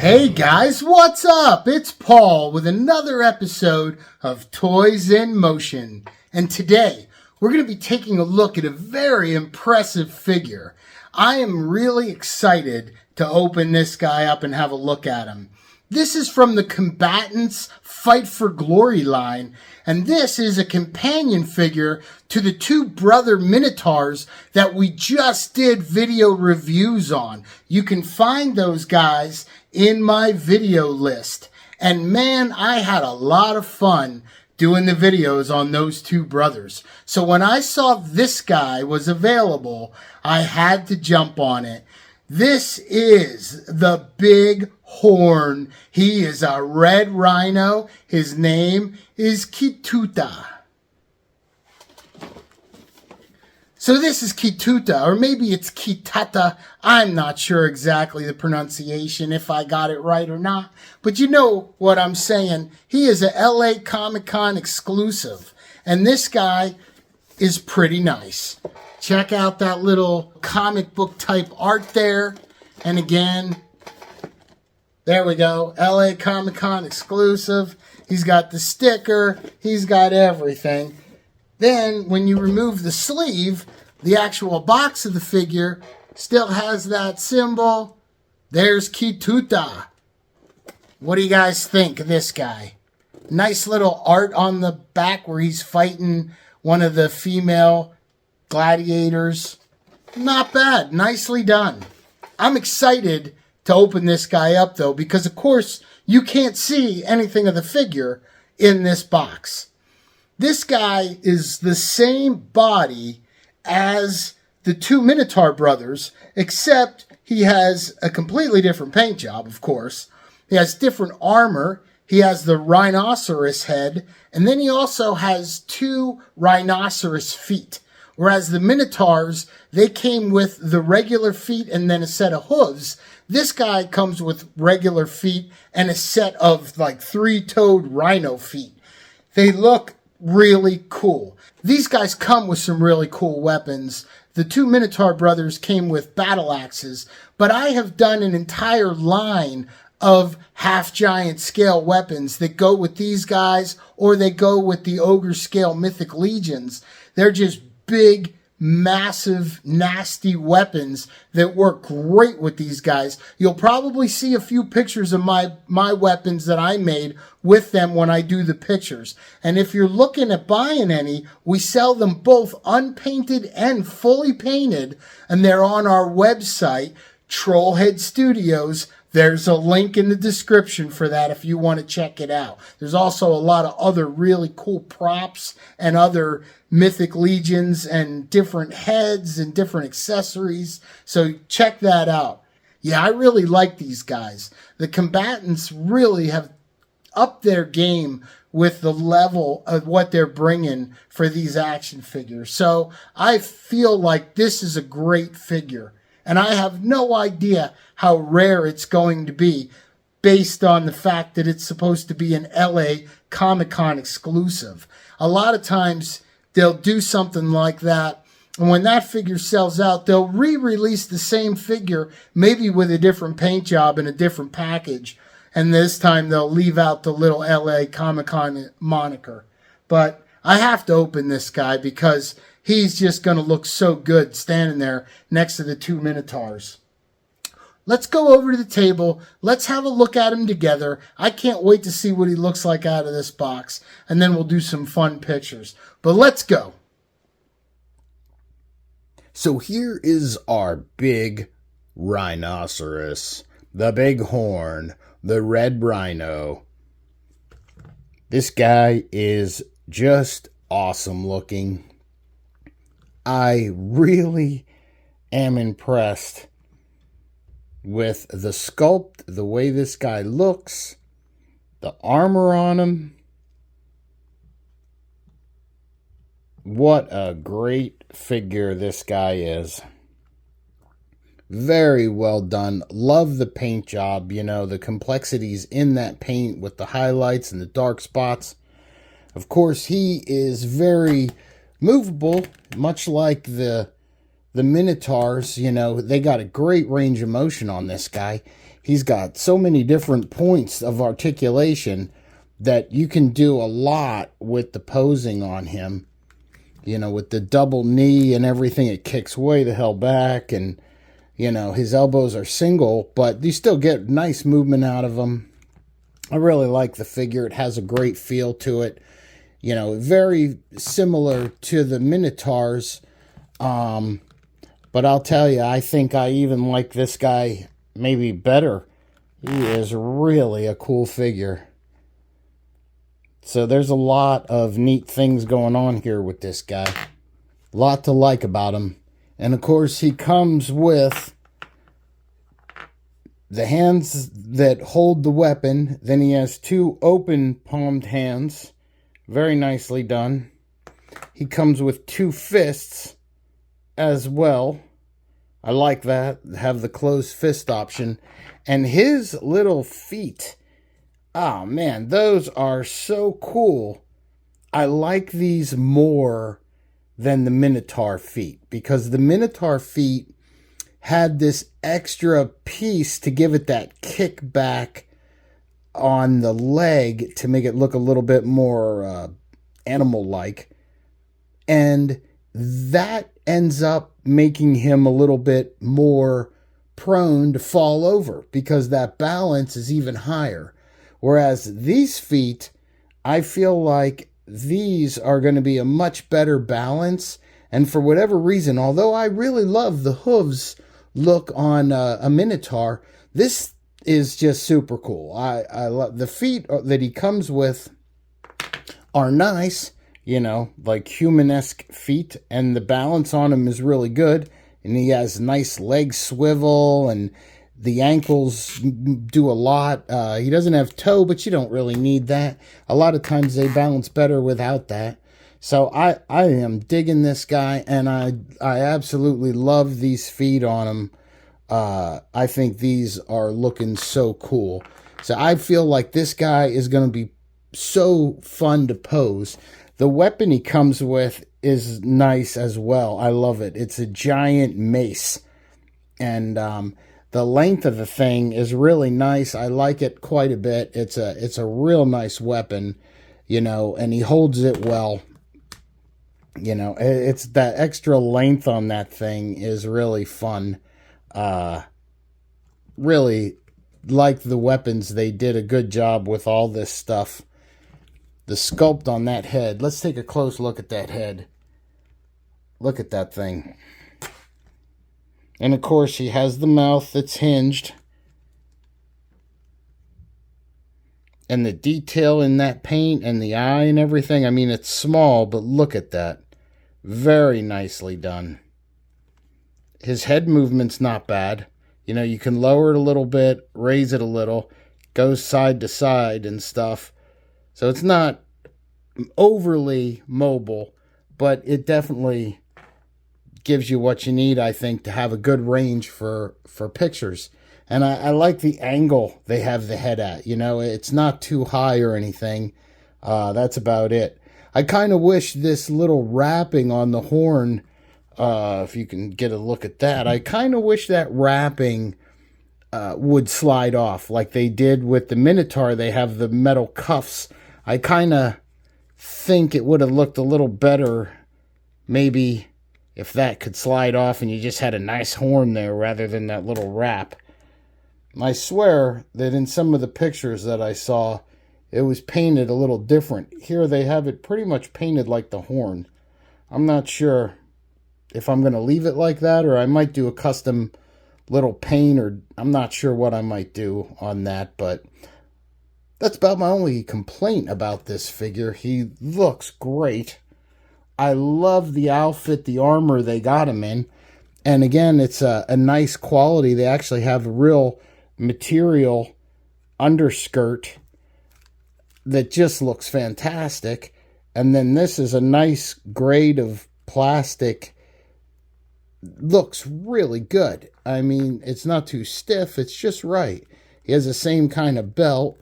Hey guys, what's up? It's Paul with another episode of Toys in Motion. And today, we're going to be taking a look at a very impressive figure. I am really excited to open this guy up and have a look at him. This is from the Combatants Fight for Glory line, and this is a companion figure to the two brother Minotaurs that we just did video reviews on. You can find those guys in my video list. And man, I had a lot of fun doing the videos on those two brothers. So when I saw this guy was available, I had to jump on it. This is the Big Horn. He is a red rhino. His name is Ketuta. So this is Ketuta, or maybe it's Ketuta. I'm not sure exactly the pronunciation, if I got it right or not. But you know what I'm saying. He is a LA Comic-Con exclusive. And this guy is pretty nice. Check out that little comic book type art there. And again, there we go. LA Comic-Con exclusive. He's got the sticker. He's got everything. Then, when you remove the sleeve, the actual box of the figure still has that symbol. There's Ketuta. What do you guys think of this guy? Nice little art on the back where he's fighting one of the female gladiators. Not bad. Nicely done. I'm excited to open this guy up, though, because, of course, you can't see anything of the figure in this box. This guy is the same body as the two Minotaur brothers, except he has a completely different paint job, of course. He has different armor. He has the rhinoceros head, and then he also has two rhinoceros feet. Whereas the Minotaurs, they came with the regular feet and then a set of hooves. This guy comes with regular feet and a set of like three-toed rhino feet. They look really cool. These guys come with some really cool weapons. The two Minotaur brothers came with battle axes, but I have done an entire line of half-giant scale weapons that go with these guys, or they go with the ogre scale mythic legions. They're just big, massive, nasty weapons that work great with these guys. You'll probably see a few pictures of my weapons that I made with them when I do the pictures. And if you're looking at buying any, we sell them both unpainted and fully painted, and they're on our website, Trollhead Studios. There's a link in the description for that if you want to check it out. There's also a lot of other really cool props and other mythic legions and different heads and different accessories. So check that out. Yeah, I really like these guys. The Combatants really have upped their game with the level of what they're bringing for these action figures. So I feel like this is a great figure. And I have no idea how rare it's going to be based on the fact that it's supposed to be an LA Comic-Con exclusive. A lot of times they'll do something like that, and when that figure sells out, they'll re-release the same figure, maybe with a different paint job and a different package. And this time they'll leave out the little LA Comic-Con moniker. But I have to open this guy because he's just going to look so good standing there next to the two Minotaurs. Let's go over to the table. Let's have a look at him together. I can't wait to see what he looks like out of this box. And then we'll do some fun pictures. But let's go. So here is our big rhinoceros. The Big Horn. The Red Rhino. This guy is just awesome looking. I really am impressed with the sculpt, the way this guy looks, the armor on him. What a great figure this guy is. Very well done. Love the paint job, you know, the complexities in that paint with the highlights and the dark spots. Of course, he is very movable, much like the the Minotaurs, you know, they got a great range of motion on this guy. He's got so many different points of articulation that you can do a lot with the posing on him. You know, with the double knee and everything, it kicks way the hell back, and, you know, his elbows are single, but you still get nice movement out of him. I really like the figure. It has a great feel to it. You know, very similar to the Minotaurs. But I'll tell you, I think I even like this guy maybe better. He is really a cool figure. So there's a lot of neat things going on here with this guy. A lot to like about him. And of course, he comes with the hands that hold the weapon. Then he has two open palmed hands. Very nicely done. He comes with two fists as well. I like that. Have the closed fist option. And his little feet. Oh man, those are so cool. I like these more than the Minotaur feet, because the Minotaur feet had this extra piece to give it that kickback on the leg to make it look a little bit more animal-like. And that ends up making him a little bit more prone to fall over, because that balance is even higher. Whereas these feet, I feel like these are going to be a much better balance. And for whatever reason, although I really love the hooves look on a Minotaur, this is just super cool. I love the feet that he comes with are nice, you know, like human-esque feet, and the balance on him is really good. And he has nice leg swivel, and the ankles do a lot. He doesn't have toe, but you don't really need that. A lot of times they balance better without that. So I am digging this guy, and I absolutely love these feet on him. I think these are looking so cool. So I feel like this guy is going to be so fun to pose. The weapon he comes with is nice as well. I love it. It's a giant mace. And the length of the thing is really nice. I like it quite a bit. It's a real nice weapon, you know, and he holds it well. You know, it's that extra length on that thing is really fun. Really like the weapons. They did a good job with all this stuff. The sculpt on that head. Let's take a close look at that head. Look at that thing. And of course, he has the mouth that's hinged. And the detail in that paint and the eye and everything. I mean, it's small, but look at that. Very nicely done. His head movement's not bad. You know, you can lower it a little bit, raise it a little, goes side to side and stuff. So it's not overly mobile, but it definitely gives you what you need, I think, to have a good range for pictures. And I like the angle they have the head at. You know, it's not too high or anything. That's about it. I kind of wish this little wrapping on the horn, if you can get a look at that, I kind of wish that wrapping would slide off like they did with the Minotaur. They have the metal cuffs. I kind of think it would have looked a little better maybe if that could slide off and you just had a nice horn there rather than that little wrap. I swear that in some of the pictures that I saw, it was painted a little different. Here they have it pretty much painted like the horn. I'm not sure if I'm going to leave it like that, or I might do a custom little paint, or I'm not sure what I might do on that, but that's about my only complaint about this figure. He looks great. I love the outfit, the armor they got him in. And again, it's a nice quality. They actually have a real material underskirt that just looks fantastic. And then this is a nice grade of plastic. Looks really good. I mean, it's not too stiff. It's just right. He has the same kind of belt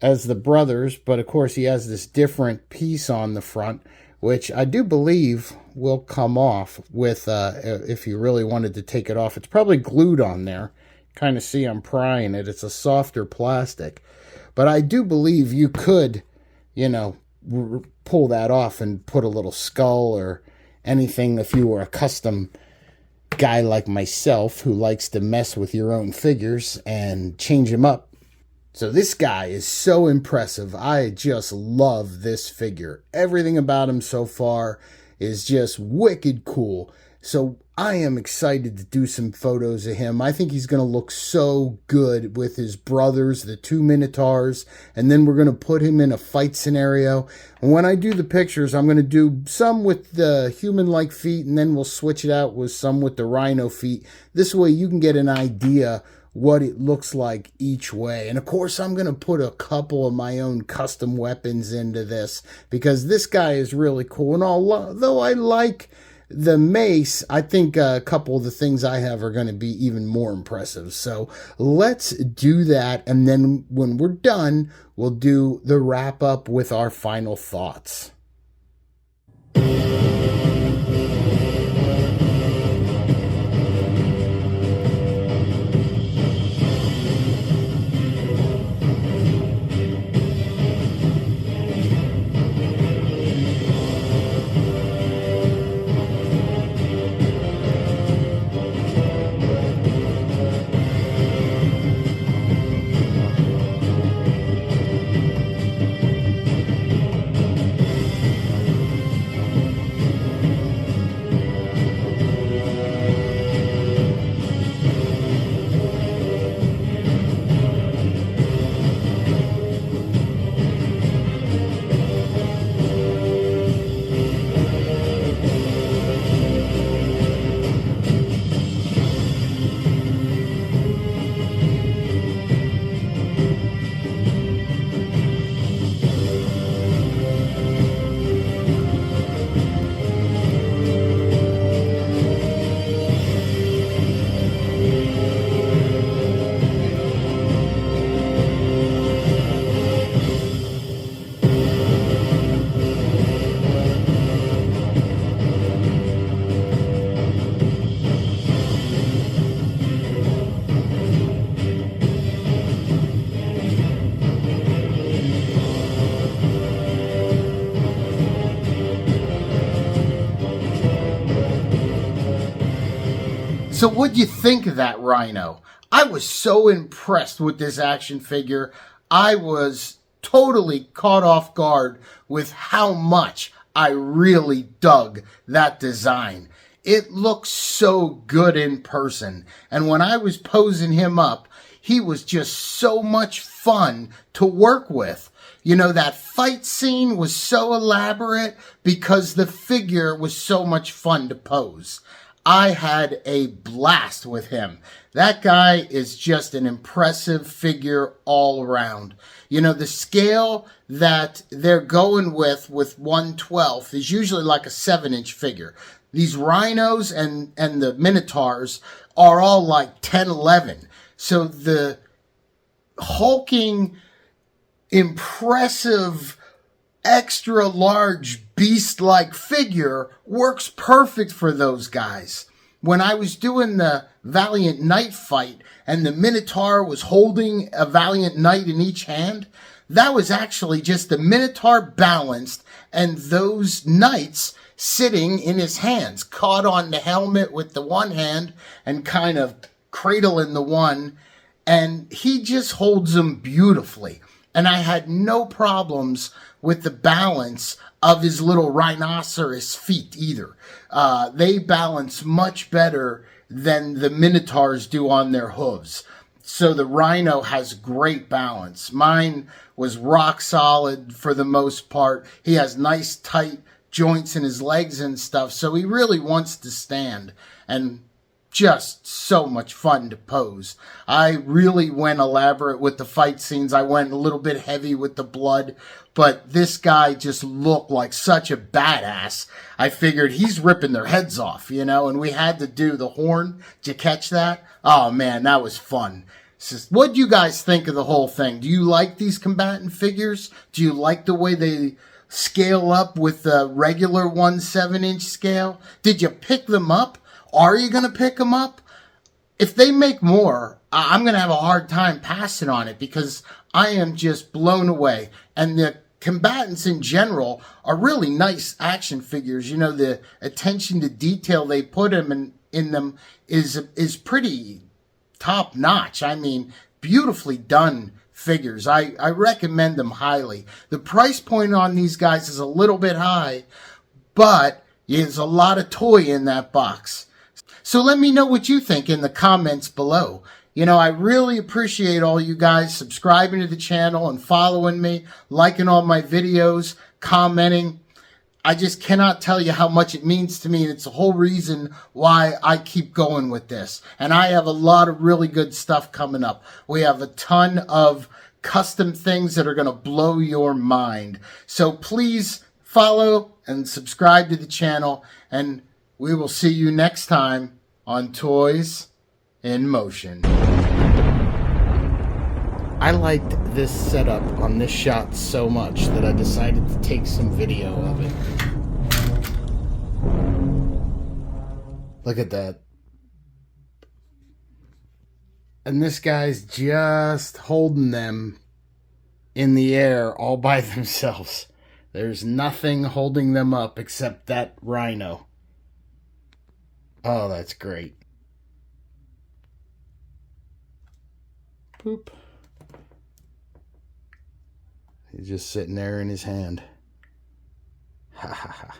as the brothers, but of course he has this different piece on the front, which I do believe will come off with, if you really wanted to take it off. It's probably glued on there. Kind of see I'm prying it. It's a softer plastic. But I do believe you could, you know, pull that off and put a little skull or anything if you were a custom guy like myself who likes to mess with your own figures and change them up. So this guy is so impressive. I just love this figure. Everything about him so far is just wicked cool. So I am excited to do some photos of him. I think he's going to look so good with his brothers, the two Minotaurs, and then we're going to put him in a fight scenario. And when I do the pictures, I'm going to do some with the human-like feet, and then we'll switch it out with some with the rhino feet. This way you can get an idea what it looks like each way. And of course, I'm going to put a couple of my own custom weapons into this because this guy is really cool. And although I like the mace, I think a couple of the things I have are going to be even more impressive. So let's do that. And then when we're done, we'll do the wrap up with our final thoughts. So what'd you think of that Rhino? I was so impressed with this action figure. I was totally caught off guard with how much I really dug that design. It looks so good in person. And when I was posing him up, he was just so much fun to work with. You know, that fight scene was so elaborate because the figure was so much fun to pose. I had a blast with him. That guy is just an impressive figure all around. You know, the scale that they're going with 1/12 is usually like a 7-inch figure. These rhinos and the minotaurs are all like 10/11. So the hulking, impressive, extra large beast-like figure works perfect for those guys. When I was doing the Valiant Knight fight and the Minotaur was holding a Valiant Knight in each hand, that was actually just the Minotaur balanced and those knights sitting in his hands, caught on the helmet with the one hand and kind of cradling the one, and he just holds them beautifully. And I had no problems with the balance of his little rhinoceros feet either. They balance much better than the Minotaurs do on their hooves. So the Rhino has great balance. Mine was rock solid for the most part. He has nice tight joints in his legs and stuff, so he really wants to stand. And just so much fun to pose. I really went elaborate with the fight scenes. I went a little bit heavy with the blood, but this guy just looked like such a badass. I figured he's ripping their heads off, you know, and we had to do the horn. Did you catch that? Oh man, that was fun. What do you guys think of the whole thing? Do you like these combatant figures? Do you like the way they scale up with the regular 1/7" scale? Did you pick them up? Are you going to pick them up? If they make more, I'm going to have a hard time passing on it because I am just blown away. And the Combatants in general are really nice action figures. You know, the attention to detail they put in them is pretty top notch. I mean, beautifully done figures. I recommend them highly. The price point on these guys is a little bit high, but there's a lot of toy in that box. So let me know what you think in the comments below. You know, I really appreciate all you guys subscribing to the channel and following me, liking all my videos, commenting. I just cannot tell you how much it means to me. It's the whole reason why I keep going with this. And I have a lot of really good stuff coming up. We have a ton of custom things that are going to blow your mind. So please follow and subscribe to the channel, and we will see you next time on Toys in Motion. I liked this setup on this shot so much that I decided to take some video of it. Look at that. And this guy's just holding them in the air all by themselves. There's nothing holding them up except that RINO. Oh, that's great. Boop. He's just sitting there in his hand. Ha ha ha.